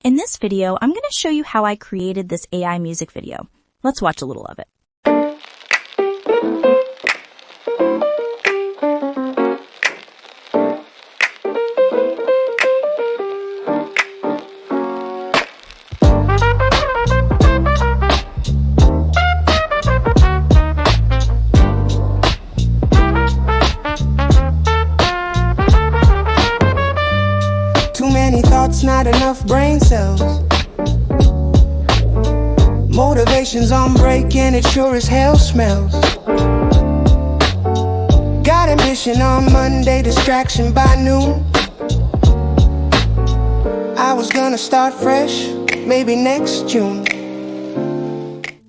In this video, I'm going to show you how I created this AI music video. Let's watch a little of it. Too many thoughts, not enough brain cells. Motivation's on break and it sure as hell smells. Got ambition on Monday, distraction by noon. I was gonna start fresh, maybe next June.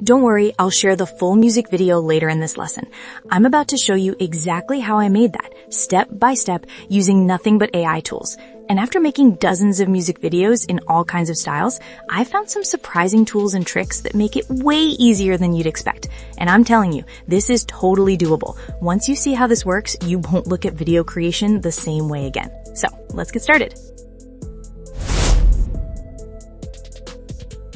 Don't worry, I'll share the full music video later in this lesson. I'm about to show you exactly how I made that, step by step, using nothing but AI tools. And after making dozens of music videos in all kinds of styles, I found some surprising tools and tricks that make it way easier than you'd expect. And I'm telling you, this is totally doable. Once you see how this works, you won't look at video creation the same way again. So, let's get started.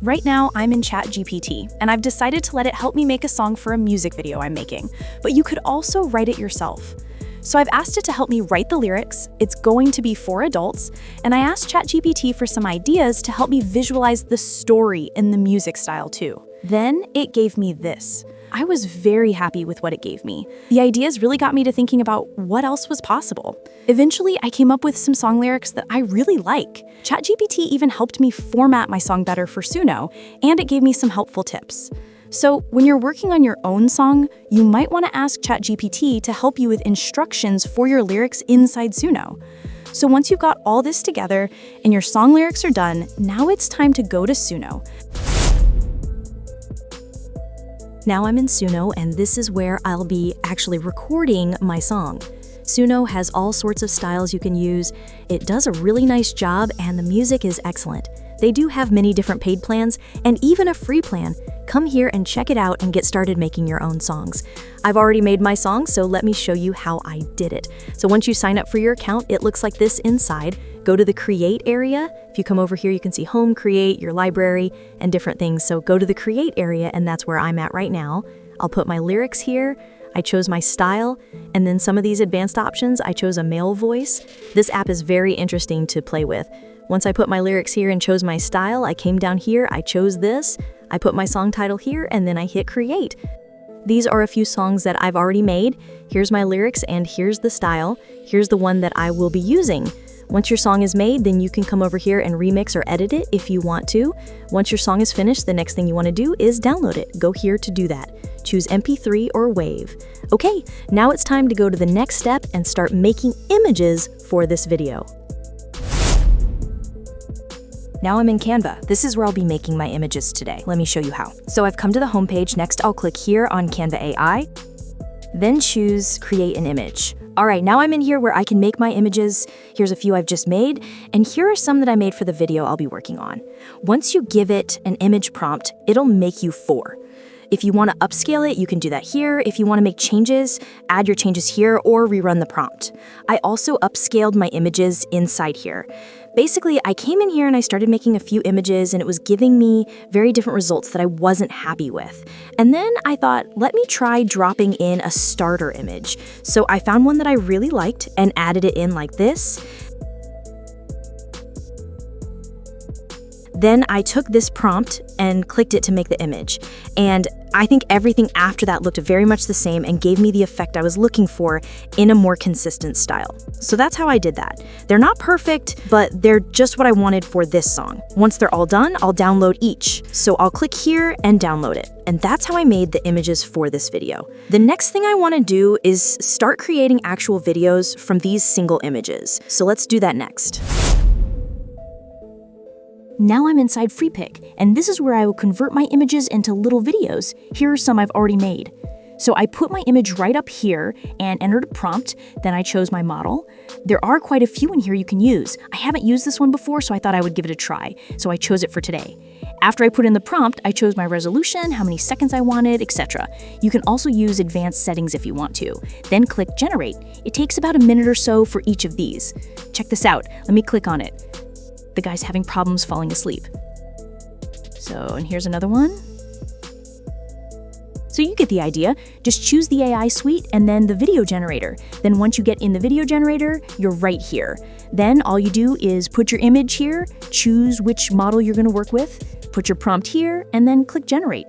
Right now, I'm in ChatGPT, and I've decided to let it help me make a song for a music video I'm making. But you could also write it yourself. So I've asked it to help me write the lyrics. It's going to be for adults, and I asked ChatGPT for some ideas to help me visualize the story in the music style too. Then it gave me this. I was very happy with what it gave me. The ideas really got me to thinking about what else was possible. Eventually, I came up with some song lyrics that I really like. ChatGPT even helped me format my song better for Suno, and it gave me some helpful tips. So when you're working on your own song, you might want to ask ChatGPT to help you with instructions for your lyrics inside Suno. So once you've got all this together and your song lyrics are done, now it's time to go to Suno. Now I'm in Suno, and this is where I'll be actually recording my song. Suno has all sorts of styles you can use. It does a really nice job, and the music is excellent. They do have many different paid plans and even a free plan. Come here and check it out and get started making your own songs. I've already made my song, so let me show you how I did it. So once you sign up for your account, it looks like this inside. Go to the Create area. If you come over here, you can see Home, Create, your library, and different things. So go to the Create area, and that's where I'm at right now. I'll put my lyrics here. I chose my style, and then some of these advanced options, I chose a male voice. This app is very interesting to play with. Once I put my lyrics here and chose my style, I came down here, I chose this, I put my song title here, and then I hit create. These are a few songs that I've already made. Here's my lyrics and here's the style. Here's the one that I will be using. Once your song is made, then you can come over here and remix or edit it if you want to. Once your song is finished, the next thing you want to do is download it. Go here to do that. Choose MP3 or WAV. Okay, now it's time to go to the next step and start making images for this video. Now I'm in Canva. This is where I'll be making my images today. Let me show you how. So I've come to the home page. Next, I'll click here on Canva AI, then choose Create an Image. All right, now I'm in here where I can make my images. Here's a few I've just made, and here are some that I made for the video I'll be working on. Once you give it an image prompt, it'll make you 4. If you want to upscale it, you can do that here. If you want to make changes, add your changes here or rerun the prompt. I also upscaled my images inside here. Basically, I came in here and I started making a few images, and it was giving me very different results that I wasn't happy with. And then I thought, let me try dropping in a starter image. So I found one that I really liked and added it in like this. Then I took this prompt and clicked it to make the image. And I think everything after that looked very much the same and gave me the effect I was looking for in a more consistent style. So that's how I did that. They're not perfect, but they're just what I wanted for this song. Once they're all done, I'll download each. So I'll click here and download it. And that's how I made the images for this video. The next thing I want to do is start creating actual videos from these single images. So let's do that next. Now I'm inside FreePic, and this is where I will convert my images into little videos. Here are some I've already made. So I put my image right up here and entered a prompt, then I chose my model. There are quite a few in here you can use. I haven't used this one before, so I thought I would give it a try, so I chose it for today. After I put in the prompt, I chose my resolution, how many seconds I wanted, etc. You can also use advanced settings if you want to. Then click Generate. It takes about a minute or so for each of these. Check this out. Let me click on it. The guy's having problems falling asleep. And here's another one. So you get the idea. Just choose the AI suite and then the video generator. Then once you get in the video generator, you're right here. Then all you do is put your image here, choose which model you're going to work with, put your prompt here, and then click generate.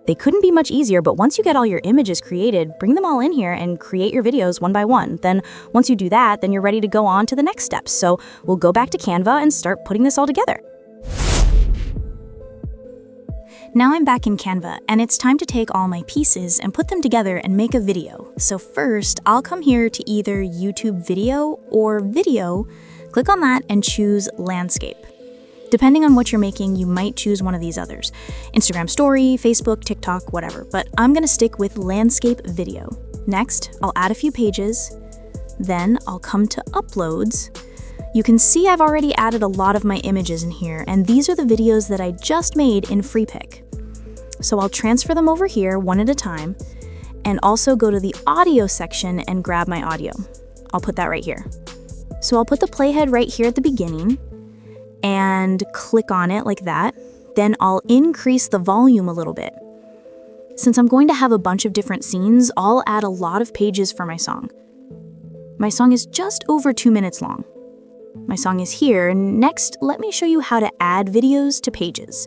They couldn't be much easier, but once you get all your images created, bring them all in here and create your videos one by one. Then once you do that, then you're ready to go on to the next steps. So we'll go back to Canva and start putting this all together. Now I'm back in Canva, and it's time to take all my pieces and put them together and make a video. So first, I'll come here to either YouTube video or video, click on that and choose landscape. Depending on what you're making, you might choose one of these others. Instagram story, Facebook, TikTok, whatever, but I'm gonna stick with landscape video. Next, I'll add a few pages, then I'll come to uploads. You can see I've already added a lot of my images in here, and these are the videos that I just made in FreePic. So I'll transfer them over here one at a time, and also go to the audio section and grab my audio. I'll put that right here. So I'll put the playhead right here at the beginning, and click on it like that. Then I'll increase the volume a little bit. Since I'm going to have a bunch of different scenes, I'll add a lot of pages for my song. My song is just over 2 minutes long. My song is here. Next, let me show you how to add videos to pages.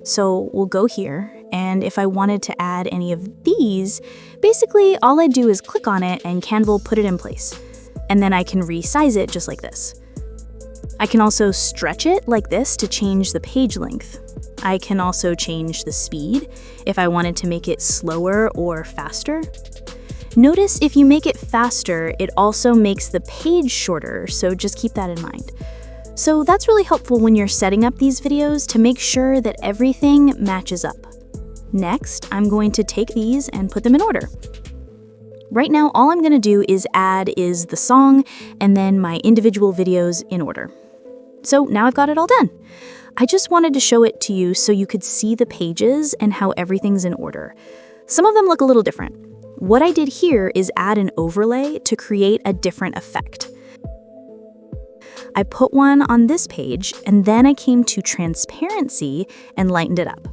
So we'll go here, and if I wanted to add any of these, basically all I do is click on it and Canva will put it in place. And then I can resize it just like this. I can also stretch it like this to change the page length. I can also change the speed if I wanted to make it slower or faster. Notice if you make it faster, it also makes the page shorter, so just keep that in mind. So that's really helpful when you're setting up these videos to make sure that everything matches up. Next, I'm going to take these and put them in order. Right now, all I'm gonna do is add the song and then my individual videos in order. So now I've got it all done. I just wanted to show it to you so you could see the pages and how everything's in order. Some of them look a little different. What I did here is add an overlay to create a different effect. I put one on this page, and then I came to transparency and lightened it up.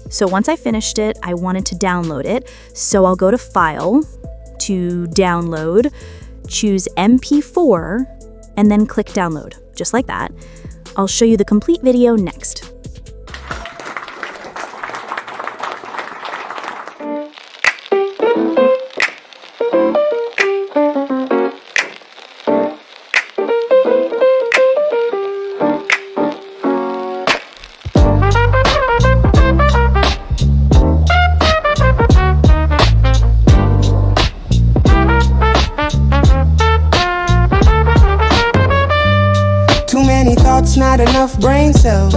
So once I finished it, I wanted to download it, so I'll go to File, to Download, choose MP4, and then click Download, just like that. I'll show you the complete video next. Thoughts, not enough brain cells.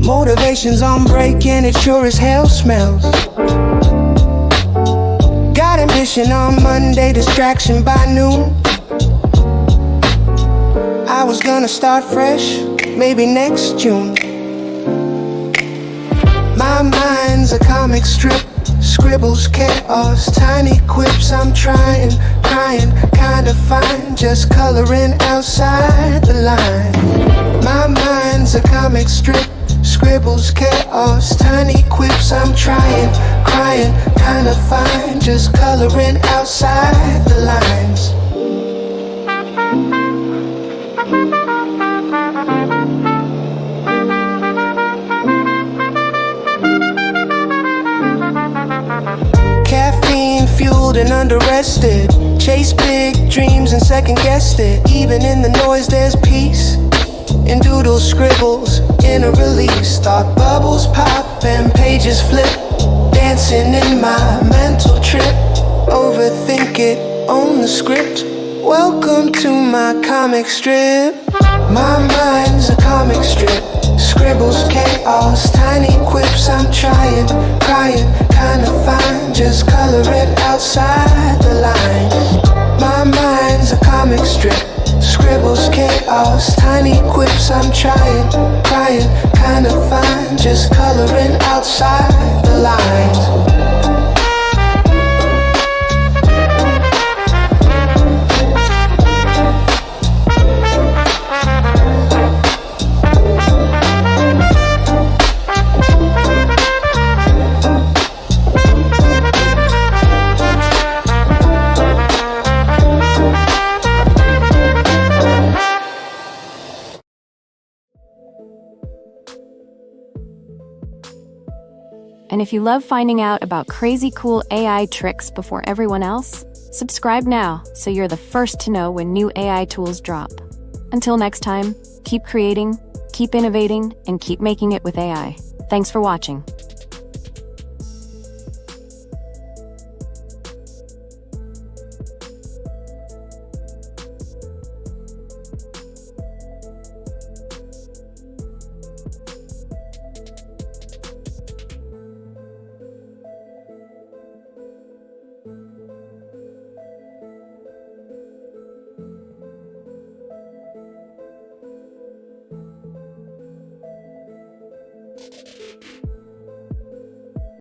Motivation's on break and it sure as hell smells. Got ambition on Monday, distraction by noon. I was gonna start fresh, maybe next June. My mind's a comic strip, scribbles, chaos, tiny quips. I'm trying, kinda fine, just coloring outside the line. My mind's a comic strip, scribbles, chaos, tiny quips. I'm trying, kinda fine, just coloring outside the lines. Caffeine fueled and under-rested, chase big dreams and second-guessed it. Even in the noise there's peace, in doodle scribbles, in a release. Thought bubbles pop and pages flip, dancing in my mental trip. Overthink it, own the script. Welcome to my comic strip. My mind's a comic strip, scribbles, chaos, tiny quips. I'm trying, kinda fine, just color it outside the lines. My mind's a comic strip, scribbles, chaos, tiny quips. I'm trying, kinda fine, just coloring outside the lines. And if you love finding out about crazy cool AI tricks before everyone else, subscribe now so you're the first to know when new AI tools drop. Until next time, keep creating, keep innovating, and keep making it with AI. Thanks for watching.